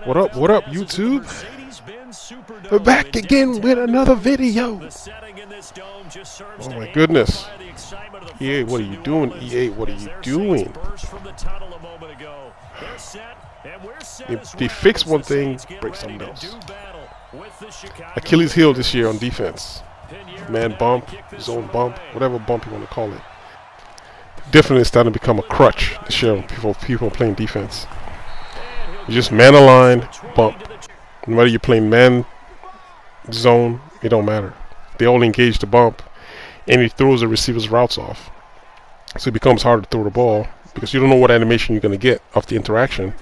What up, YouTube? We're back again with another video. Oh my goodness. EA, what are you doing? EA, what are you doing? They fix one thing, break something else. Achilles heel this year on defense. Man bump, zone bump, whatever bump you want to call it. Definitely starting to become a crutch this year on people playing defense. You just man align, bump. And whether you're playing man, zone, it don't matter. They all engage the bump, and it throws the receiver's routes off. So it becomes harder to throw the ball because you don't know what animation you're going to get off the interaction,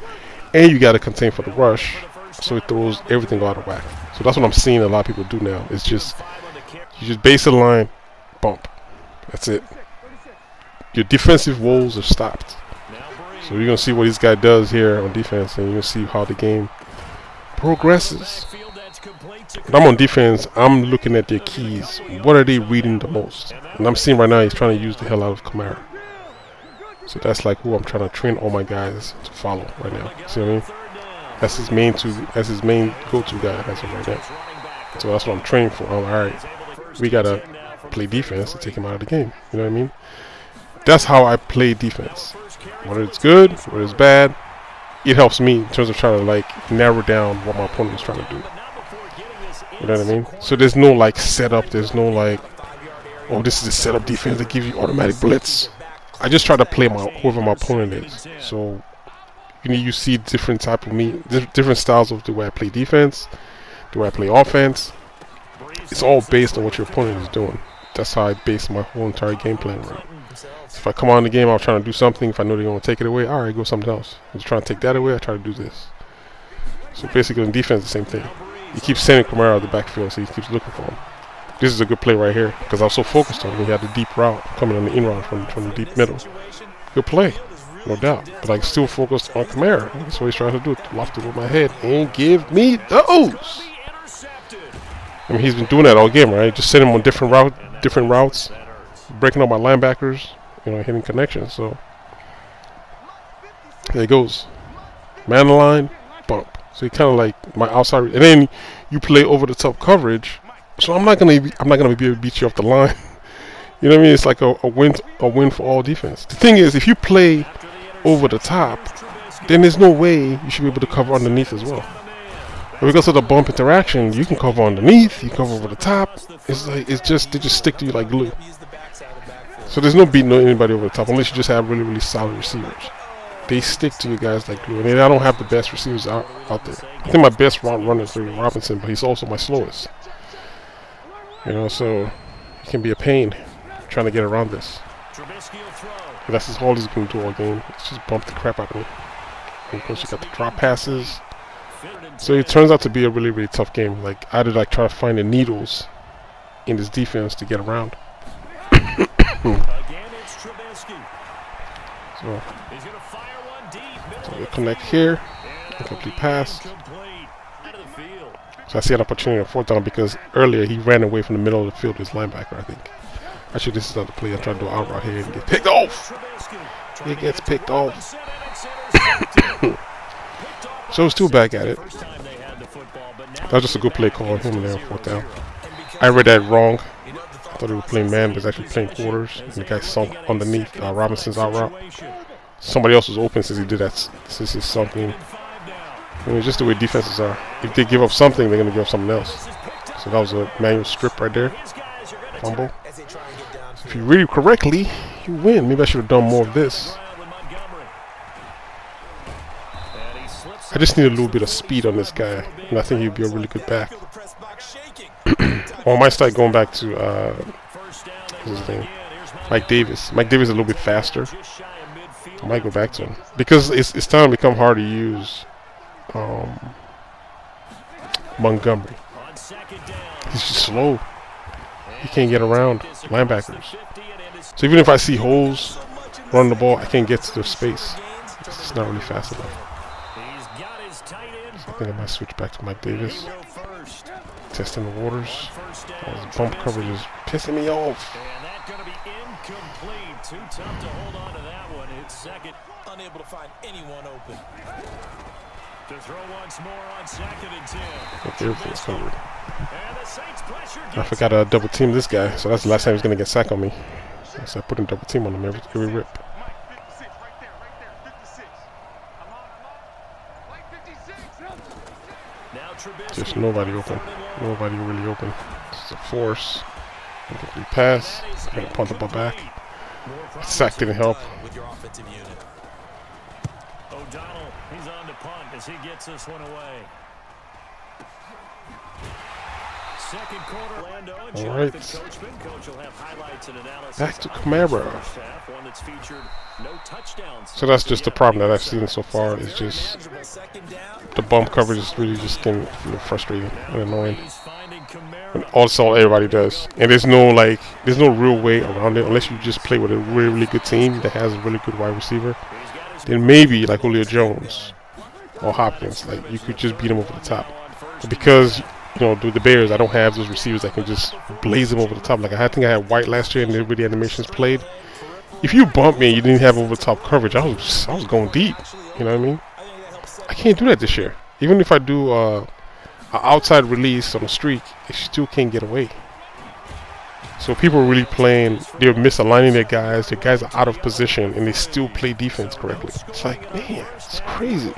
and you got to contain for the rush, so it throws everything out of whack. So that's what I'm seeing a lot of people do now. It's just you just base the line, bump. That's it. Your defensive woes are stopped. So you're going to see what this guy does here on defense, and you're going to see how the game progresses. When I'm on defense, I'm looking at their keys. What are they reading the most? And I'm seeing right now he's trying to use the hell out of Kamara. So that's like who I'm trying to train all my guys to follow right now. See what I mean? That's his main go-to guy as of right now. So that's what I'm training for. Alright, we gotta play defense to take him out of the game. You know what I mean? That's how I play defense. Whether it's good, whether it's bad, it helps me in terms of trying to like narrow down what my opponent is trying to do. You know what I mean? So there's no like setup. There's no like, oh, this is the setup defense that gives you automatic blitz. I just try to play whoever my opponent is. So you see different type of different styles of the way I play defense, the way I play offense. It's all based on what your opponent is doing. That's how I base my whole entire game plan around. If I come on the game, I'll try to do something. If I know they're going to take it away, alright, go something else. If they're trying to take that away, I try to do this. So basically in defense, the same thing. You keep sending Kamara out of the backfield, so he keeps looking for him. This is a good play right here, because I was so focused on him. He had the deep route coming on the in route from the deep middle. Good play, no doubt. But I'm still focused on Kamara. That's what he's trying to do. Loft it with my head and give me those. I mean, he's been doing that all game, right? Just sending him on different routes, breaking up my linebackers, hitting connections. So there he goes. Man line, bump. So he kind of like my outside, and then you play over the top coverage. So I'm not gonna be able to beat you off the line. You know what I mean? It's like a win for all defense. The thing is, if you play over the top, then there's no way you should be able to cover underneath as well. But because of the bump interaction, you can cover underneath, you cover over the top. It's like they just stick to you like glue. So there's no beating anybody over the top unless you just have really solid receivers. They stick to you guys like glue. I mean, I don't have the best receivers out there. I think my best route runner is Robinson, but he's also my slowest. So it can be a pain trying to get around this. And that's all he's going to do all game. It's just bump the crap out of me. And of course, you got the drop passes. So it turns out to be a really tough game. Like I had to like try to find the needles in this defense to get around. So we connect here, incomplete pass. So I see an opportunity on fourth down because earlier he ran away from the middle of the field with his linebacker, I think. Actually, this is not the play. I'm trying to do an out route here and get picked off. He gets picked off. So he's still back at it. That was just a good play call on him there on fourth down. I read that wrong. I thought he was playing man, but he was actually playing quarters. And the guy sunk underneath Robinson's out route. Somebody else was open since he did that. Since he's sunk in. I mean, just the way defenses are. If they give up something, they're going to give up something else. So that was a manual strip right there. Fumble. So if you read it correctly, you win. Maybe I should have done more of this. I just need a little bit of speed on this guy, and I think he'd be a really good back. Or I might start going back to what's his name? Mike Davis. Mike Davis is a little bit faster. I might go back to him because it's starting to become hard to use Montgomery. He's just slow. He can't get around linebackers. So even if I see holes running the ball, I can't get to the space. It's just not really fast enough. So I think I might switch back to Mike Davis. Testing the waters. His bump coverage is pissing me off. Too tough to hold on to that one. It's second, unable to find anyone open. Everything's covered. I forgot to double team this guy, so that's the last time he's gonna get sacked on me. So I put in double team on him every rip. Just nobody open. Nobody really open. This is a force. Incomplete pass. Gonna punt the ball back. Sack didn't help. O'Donnell, he's on to punt as he gets this one away. Second quarter, Lando and Alright. Coach will have highlights and analysis. Back to Camara. One that's featured no touchdowns. So that's just the problem that I've seen so far. Is just the bump coverage is really just getting frustrating and annoying. And also everybody does. And there's no real way around it unless you just play with a really, really good team that has a really good wide receiver. Then maybe like Julio Jones or Hopkins, like you could just beat them over the top. But because with the Bears, I don't have those receivers that can just blaze them over the top. Like I think I had White last year, and everybody the animations played. If you bump me and you didn't have over the top coverage, I was going deep. You know what I mean? I can't do that this year. Even if I do an outside release on a streak, it still can't get away. So people are really playing, they're misaligning their guys. Their guys are out of position, and they still play defense correctly. It's like, man, it's crazy.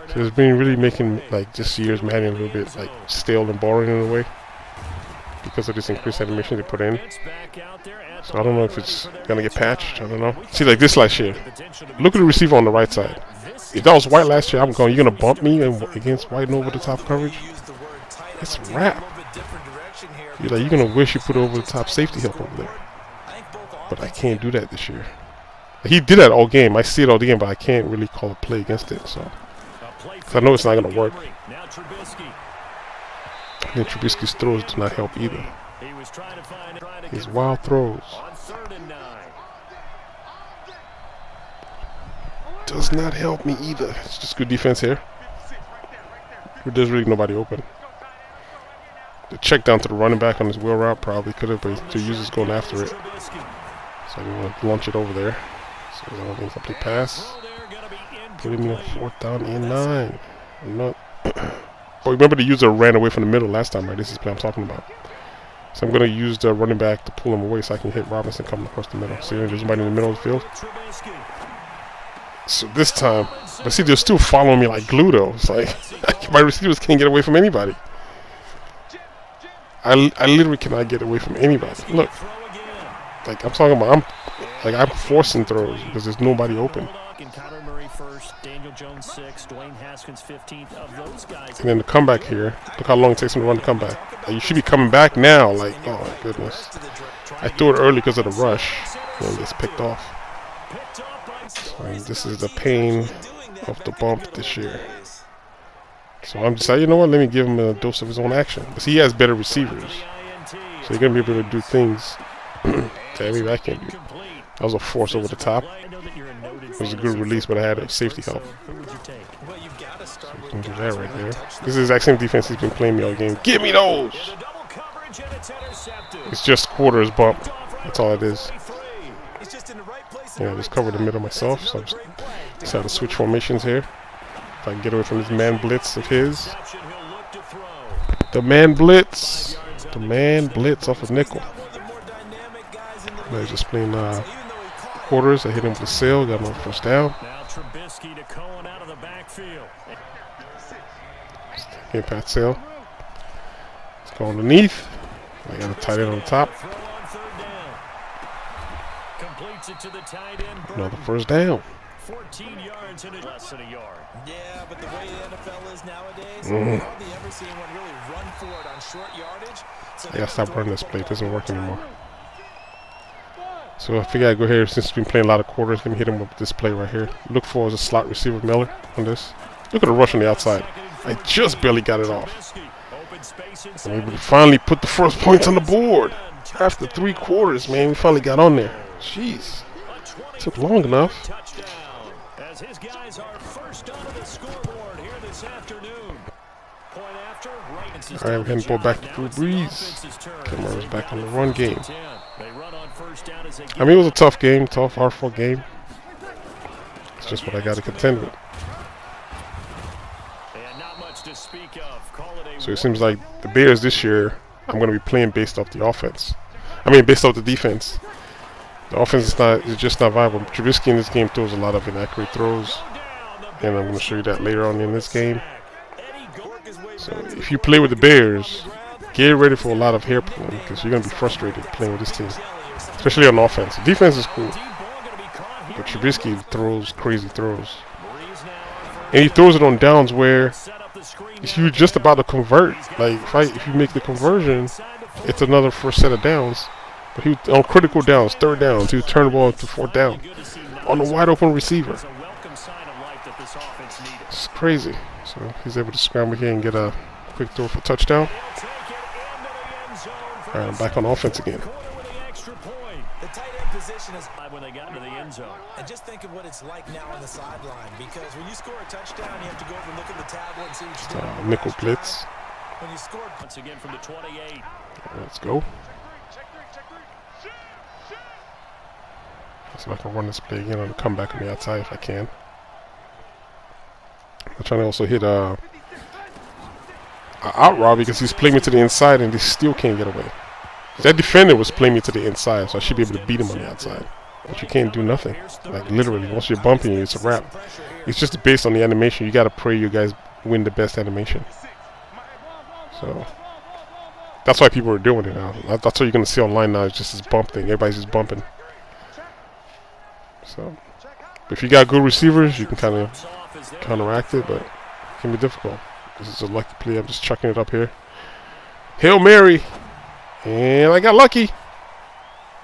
So it's been really making this year's Madden a little bit stale and boring in a way because of this increased animation they put in. So I don't know if it's gonna get patched. I don't know. See, like this last year, look at the receiver on the right side. If that was White last year, I'm going, you're gonna bump me against White and over the top coverage? It's a wrap. You're gonna wish you put over the top safety help over there. But I can't do that this year. He did that all game. I see it all game, but I can't really call a play against it. So I know it's not going to work. And Trubisky's throws do not help either. His wild throws does not help me either. It's just good defense here. There's really nobody open. The check down to the running back on his wheel route probably could have, but the user's going after it. So I'm going to launch it over there. So there's another incomplete pass. Putting me on 4th down and 9. I'm not. Oh, remember the user ran away from the middle last time, right? This is the play I'm talking about. So I'm going to use the running back to pull him away so I can hit Robinson coming across the middle. See, there's somebody in the middle of the field. So this time, but see, they're still following me like glue though. It's like my receivers can't get away from anybody. I literally cannot get away from anybody. Look, like I'm talking about, I'm forcing throws because there's nobody open. And then the comeback here, look how long it takes him to run the comeback. You should be coming back now. Like, oh my goodness. I threw it early because of the rush, and it gets picked off. So this is the pain of the bump this year. So I'm just like, you know what, let me give him a dose of his own action. Because he has better receivers. So you're going to be able to do things that maybe I can't do. That was a force over the top. It was a good release, but I had a safety help. So we can do that right there. This is the exact same defense he's been playing me all game. Give me those! It's just quarters bump. That's all it is. Yeah, I just covered the middle myself, so I just had to switch formations here. If I can get away from this man blitz of his. The man blitz! The man blitz off of nickel. They're just playing quarters. I hit him with a sail, got him on 1st down. Get Pat Sale. Let's go underneath. I got a tight end on the top. Another 1st down. 14 yards in less than a yard. Yeah, but the way the NFL is nowadays, you hardly ever see anyone really run for it on short yardage. So I gotta stop running this play. It doesn't work anymore. So I figure I go here since we've been playing a lot of quarters. Let me hit him with this play right here. Look for as a slot receiver Miller on this. Look at the rush on the outside. I just barely got it off. I'm able to finally put the first points on the board. After 3 quarters, man, we finally got on there. Jeez. Took long enough. As his guys are first onto the scoreboard here this afternoon. Point after, right. Alright, we're heading ball back to Drew Brees. Kamara's back on the run game. I mean, it was a tough game, tough, hard-fought game. It's just what I got to contend with. So it seems like the Bears this year, I'm going to be playing based off the offense. I mean, based off the defense. The offense is just not viable. Trubisky in this game throws a lot of inaccurate throws, and I'm going to show you that later on in this game. So if you play with the Bears, get ready for a lot of hair pulling because you're going to be frustrated playing with this team, especially on offense. Defense is cool, but Trubisky throws crazy throws, and he throws it on downs where if you're just about to convert, like if you make the conversion, it's another first set of downs. But he on critical downs, third downs, he would turn the ball to fourth down on a wide open receiver. It's crazy. So he's able to scramble here and get a quick throw for touchdown. All right, I'm back on offense again. The tight end position is when they got into the end zone. And just think of what it's like now on the sideline, because when you score a touchdown, you have to go over and look at the tablet and see what you're doing. Nickel blitz. When you scored once again from the 28. Let's go. So I can run this play again on the comeback on the outside if I can. I'm trying to also hit a out route because he's playing me to the inside and they still can't get away. That defender was playing me to the inside, so I should be able to beat him on the outside. But you can't do nothing. Like literally, once you're bumping, it's a wrap. It's just based on the animation. You gotta pray you guys win the best animation. So that's why people are doing it now. That's what you're gonna see online now. It's just this bump thing. Everybody's just bumping. So if you got good receivers, you can kind of counteract it, but it can be difficult. This is a lucky play. I'm just chucking it up here. Hail Mary. And I got lucky.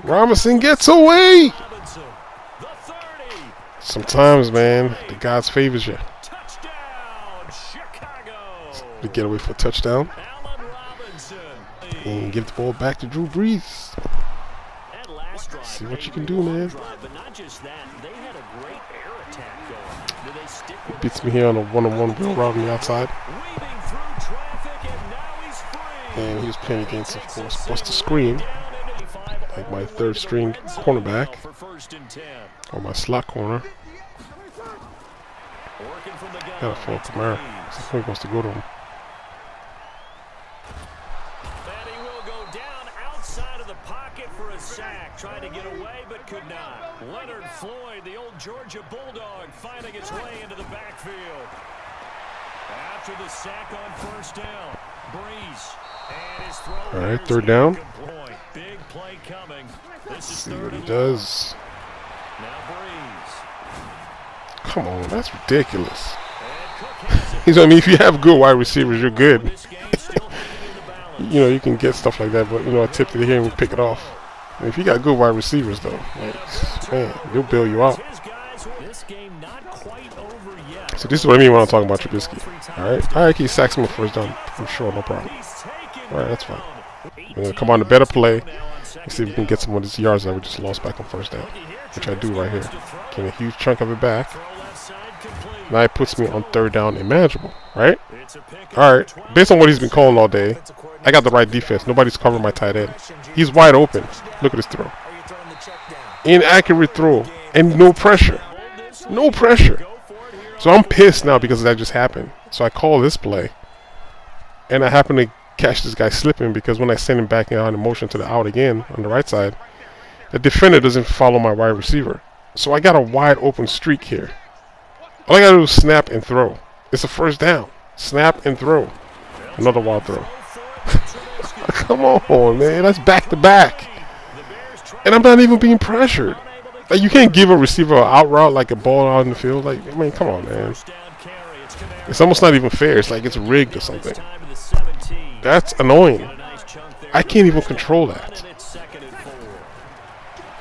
Robinson gets away. Sometimes, man, the gods favors you. To get away for a touchdown. And give the ball back to Drew Brees. See what you can do, man. He beats me here on a one-on-one wheel route on the outside. And he was playing against, of course, Buster Screen, like my third string cornerback, or my slot corner. Got a full Camara. I think he wants to go to him. And he will go down outside of the pocket for a sack, trying to get away but could not. Leonard Floyd, the old Georgia Bulldog, finding its way into the backfield. After the sack on first down, Brees. All right, third down. Big play coming. Let's see what he does. Come on, that's ridiculous. I mean, if you have good wide receivers, you're good. You know, you can get stuff like that, but you know, a tip to the here and pick it off. I mean, if you got good wide receivers, though, like, man, they'll bail you out. So this is what I mean when I'm talking about Trubisky. All right, he sacks him on first down. I'm sure, no problem. All right, that's fine. We're gonna come on to better play and see if we can get some of these yards that we just lost back on first down, which I do right here. Getting a huge chunk of it back. Now it puts me on third down and manageable, right? All right, based on what he's been calling all day, I got the right defense. Nobody's covering my tight end. He's wide open. Look at this throw. Inaccurate throw and no pressure. No pressure. So I'm pissed now because that just happened. So I call this play, and I happen to catch this guy slipping because when I send him back out in motion to the out again on the right side, the defender doesn't follow my wide receiver. So I got a wide open streak here. All I gotta do is snap and throw. It's a first down. Snap and throw. Another wild throw. Come on, man. That's back to back. And I'm not even being pressured. Like, you can't give a receiver an out route like a ball out in the field. Like, I mean, come on, man. It's almost not even fair. It's like it's rigged or something. That's annoying. I can't even control that.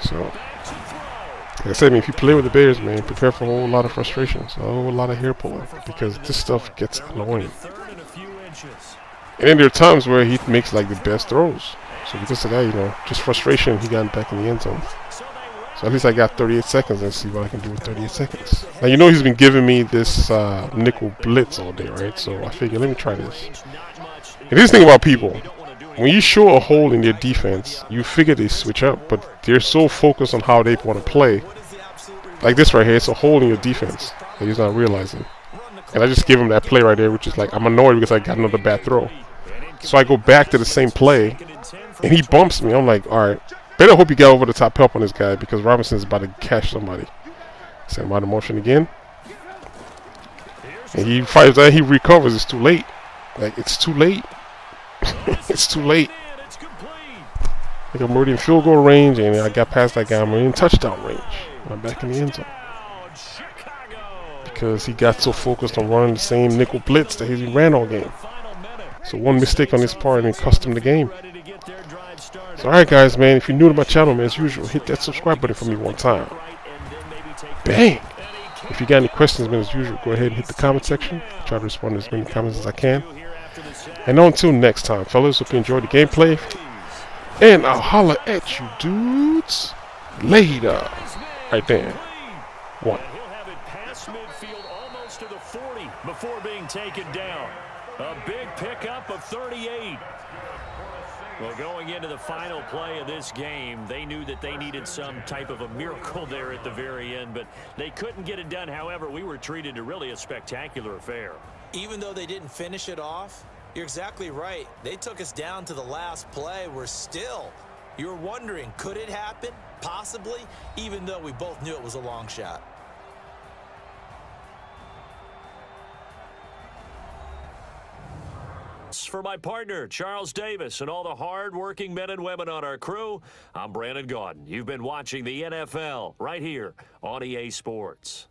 So, like I said, I mean, if you play with the Bears, man, prepare for a whole lot of frustrations, a whole lot of hair pulling, because this stuff gets annoying. And then there are times where he makes like the best throws. So because of that, you know, just frustration, he got back in the end zone. So at least I got 38 seconds and see what I can do with 38 seconds. Now, you know, he's been giving me this nickel blitz all day, right? So I figured, let me try this. And this thing about people, when you show a hole in their defense, you figure they switch up, but they're so focused on how they want to play. Like this right here, it's a hole in your defense that he's not realizing. And I just give him that play right there, which is like, I'm annoyed because I got another bad throw. So I go back to the same play, and he bumps me. I'm like, all right, better hope you get over the top help on this guy because Robinson's about to catch somebody. Send him out of motion again. And he fights that, he recovers. It's too late. Like, it's too late. It's too late. Like, I'm already in field goal range, and I got past that guy. I'm in touchdown range. I'm back in the end zone. Because he got so focused on running the same nickel blitz that he ran all game. So one mistake on his part and it cost him the game. So alright guys, man, if you're new to my channel, man, as usual, hit that subscribe button for me one time. Bang! If you got any questions, man, as usual, go ahead and hit the comment section. Try to respond to as many comments as I can. And until next time, fellas, hope you enjoyed the gameplay. And I'll holler at you dudes later. Right there. One. Before being taken down. A big pickup of 38. Well, going into the final play of this game, they knew that they needed some type of a miracle there at the very end, but they couldn't get it done. However, we were treated to really a spectacular affair. Even though they didn't finish it off, you're exactly right. They took us down to the last play. You're wondering, could it happen? Possibly, even though we both knew it was a long shot. For my partner, Charles Davis, and all the hard-working men and women on our crew, I'm Brandon Gaudin. You've been watching the NFL right here on EA Sports.